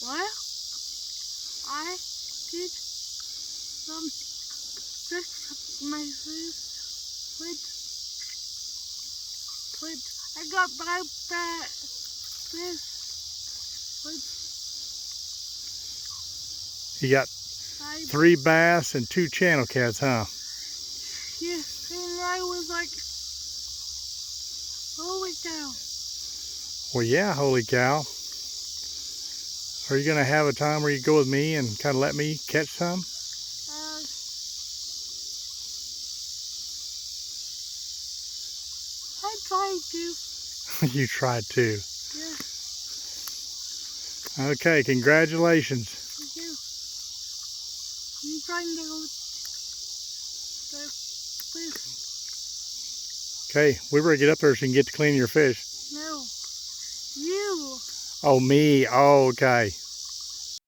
Well, I did some tricks with my food. I got my back You got 3 bass and 2 channel cats, huh? Yeah, and I was like, holy cow. Well, yeah, holy cow. Are you going to have a time where you go with me and kind of let me catch some? I tried to. You tried to. Yeah. Okay, congratulations. Thank you. I'm trying to go. Please. Okay, we better get up there so you can get to clean your fish. No. You. Oh, me. Oh, okay.